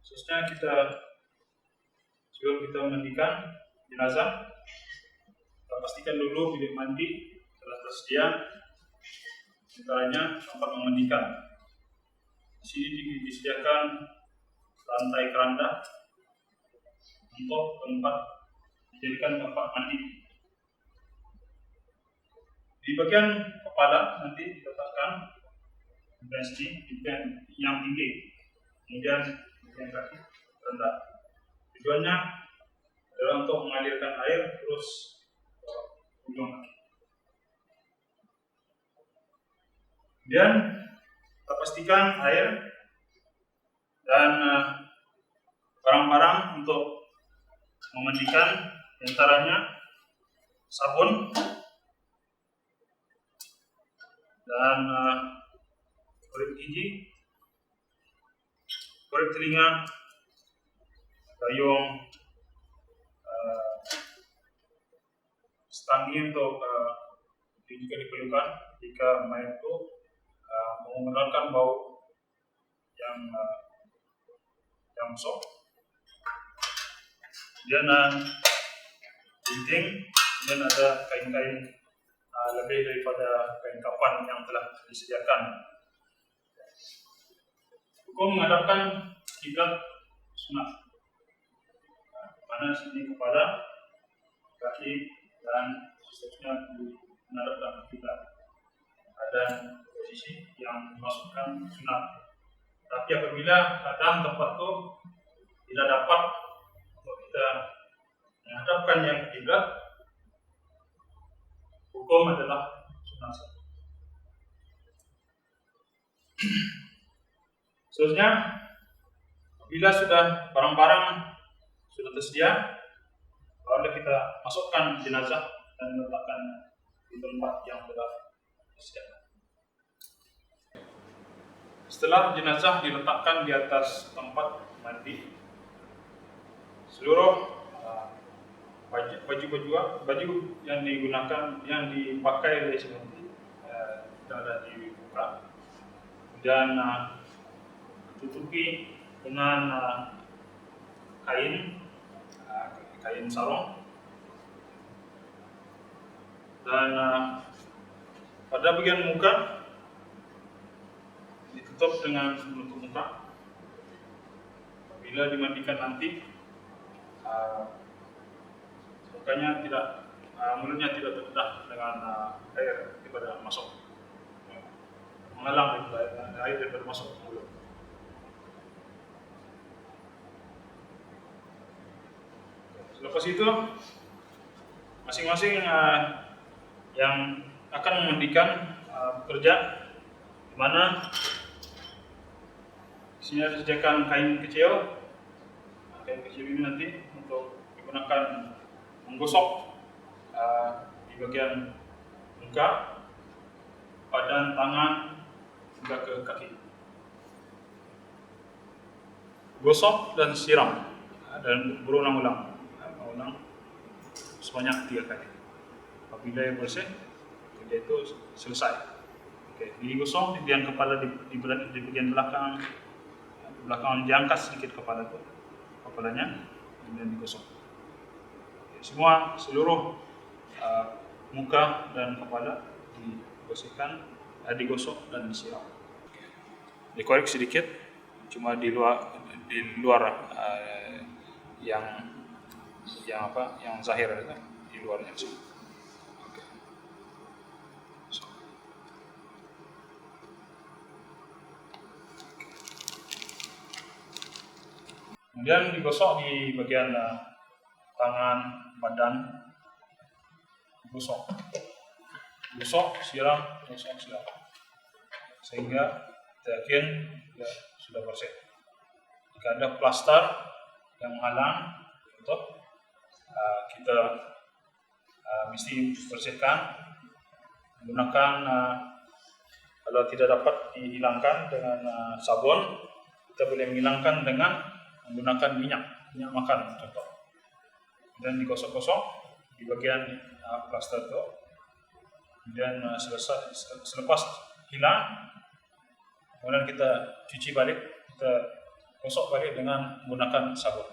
Seterusnya sebelum kita mandikan jenazah, kita pastikan dulu bilik mandi telah tersedia, antaranya tempat memandikan. Di sini disediakan lantai keranda untuk dijadikan tempat mandi. Di bagian kepala nanti diletakkan bagian yang tinggi, kemudian bagian kaki rendah. Tujuannya adalah untuk mengalirkan air terus ke ujung kaki. Kemudian kita pastikan air dan barang-barang untuk memandikan, antaranya sabun dan kulit gigi, kulit telinga, gayung, setangi untuk jika diperlukan jika mayat itu mengeluarkan bau yang busuk. Kemudian gunting, kemudian ada kain-kain lebih daripada kain kafan yang telah disediakan. Hukum menghadapkan kiblat sunat, mana sini kepala, kaki, dan seterusnya menghadapkan kiblat. Ada posisi yang dimasukkan sunat. Tapi apabila kadang tempat itu tidak dapat untuk kita menghadapkan yang kiblat, hukum adalah sunat. Seterusnya, bila sudah barang-barang sudah tersedia, baru kita masukkan jenazah dan letakkan di tempat yang sudah tersedia. Setelah jenazah diletakkan di atas tempat mandi, seluruh baju yang digunakan, yang dipakai oleh seperti sudah dibuka dan tutupi dengan kain sarung, dan pada bagian muka ditutup dengan penutup muka. Bila dimandikan nanti, mulutnya tidak terbelah dengan air daripada masuk, menghalang air daripada masuk ke mulut. Selepas itu, masing-masing yang akan memandikan bekerja, di mana di sini ada disediakan kain kecil. Kain kecil ini nanti untuk digunakan menggosok di bagian muka, badan, tangan, hingga ke kaki. Gosok dan siram dan berulang-ulang sebanyak 3 kali. Apabila yang bersih, kerja itu selesai. Digosok di bagian kepala, di bagian belakang diangkat sedikit kepalanya, kemudian digosok. Seluruh muka dan kepala digosok dan disiram. Dikorek sedikit, cuma di luar yang zahir, di luarnya. Kemudian digosok di bagian tangan, badan, gosok, siram, sehingga kita yakin sudah bersih. Jika ada plaster yang menghalang, kita mesti bersihkan menggunakan, kalau tidak dapat dihilangkan dengan sabun, kita boleh menghilangkan dengan menggunakan minyak makan contoh. Dan digosok-gosok di bagian plaster itu. Kemudian selepas hilang, kemudian kita cuci balik, kita gosok balik dengan menggunakan sabun.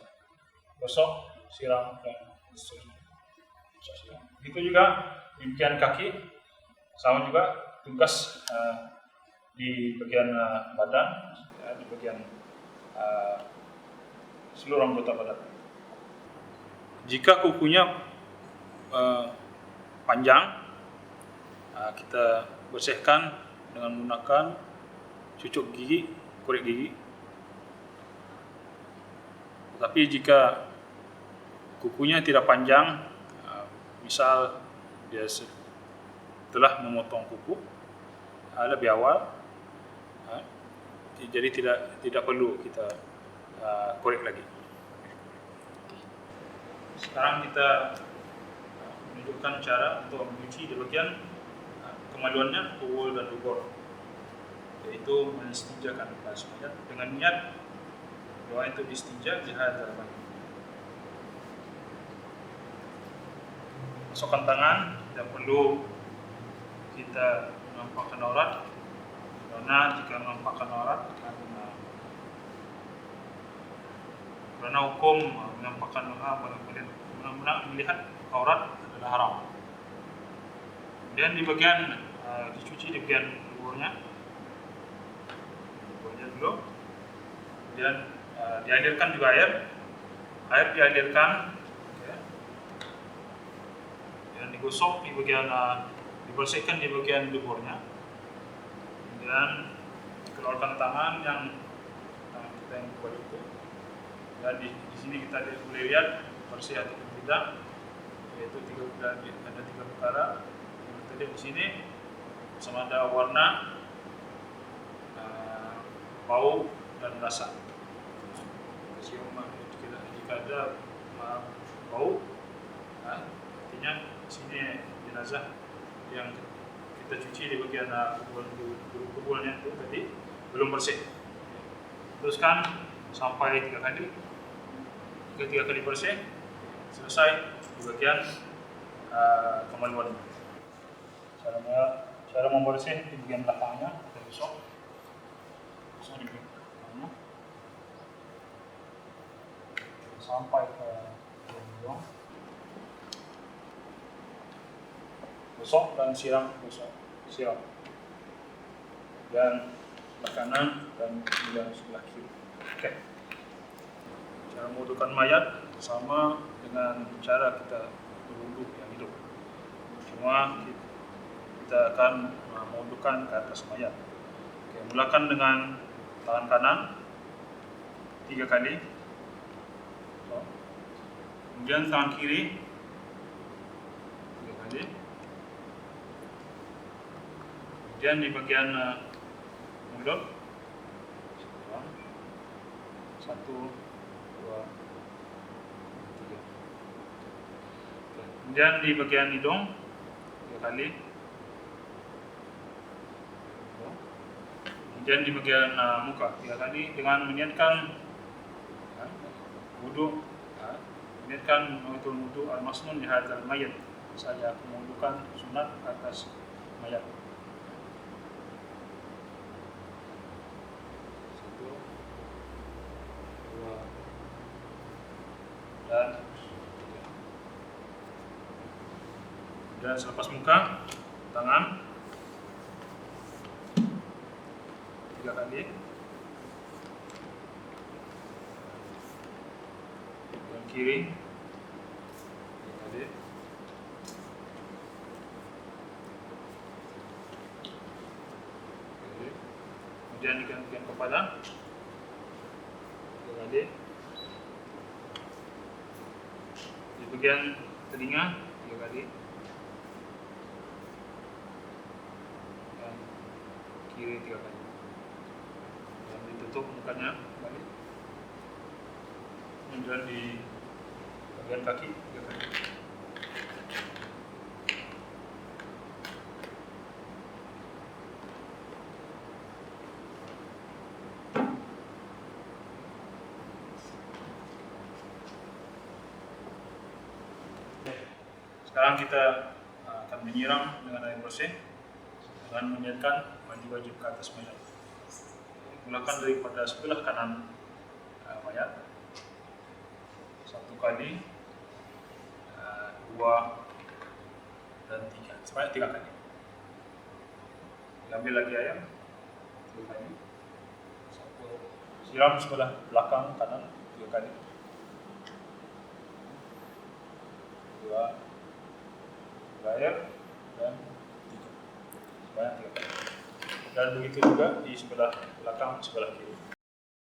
Gosok, siram, dan seterusnya. Itu juga di bagian kaki, sama juga tugas di bagian badan, di bagian seluruh anggota badan. Jika kukunya panjang, kita bersihkan dengan menggunakan cucuk gigi, korek gigi. Tetapi jika kukunya tidak panjang, misal dia telah memotong kuku lebih awal, jadi tidak perlu kita korek lagi. Sekarang kita menunjukkan cara untuk mencuci di bagian kemaluannya, kuul dan dubur, yaitu menistinjakan mayat dengan niat doa itu istinja jihad dalam mayat. Masukkan tangan, tidak perlu kita menampakkan aurat, karena jika menampakkan aurat karena hukum menampakkan melihat aurat adalah haram. Dan di bagian dicuci di bagian duburnya dulu, dan dialirkan juga air dialirkan, dan digosok di bagian dibersihkan di bagian duburnya, dan keluarkan tangan yang kita yang buat itu. Dan di sini kita boleh lihat bersih atau tidak, yaitu ada 3 perkara yang kita lihat di sini, sama ada warna, bau, dan rasa. Jika ada bau, artinya di sini jenazah yang kita cuci di bagian kuburnya itu tadi belum bersih. Teruskan sampai 3 kali. Ketika kali bersih, selesai di bagian kemaluan. Cara membersih di bagian belakangnya, kita gosok di belakangnya sampai ke hidung. Gosok dan siram, dan sebelah kanan dan juga sebelah kiri. Oke. Cara mewudukan mayat sama dengan cara kita berwudu yang hidup. Cuma kita akan mewudukan ke atas mayat. Oke, mulakan dengan tangan kanan 3 kali. Kemudian tangan kiri 3 kali. Kemudian di bagian mulut 1, 2, 3. Kemudian di bagian hidung 3 kali. Kemudian di bagian muka 3 kali dengan meniatkan wudu, meniatkan wudu al-masnun di hadzal mayat. Saya mewudukan sunat atas mayat. 1, 2, dan 3. Dan selepas muka, tangan 3 kali. Dan kiri 3 kali. Kemudian di bagian kepala 3 kali. Di bagian telinga 3 kali. Dan kiri 3 kali. Dan ditutup mukanya balik. Kemudian di bagian kaki 3 kali. Sekarang kita akan menyiram dengan air bersih dengan meniatkan mandi wajib ke atas mayat. Mulakan daripada sebelah kanan banyak. 1 kali, 2 dan 3, sebanyak 3 kali. Ambil lagi ayam, 3 kali. Siram sebelah belakang kanan 3 kali. 2 air dan 3, sebanyak 3 kali. Dan begitu juga di sebelah belakang, sebelah kiri.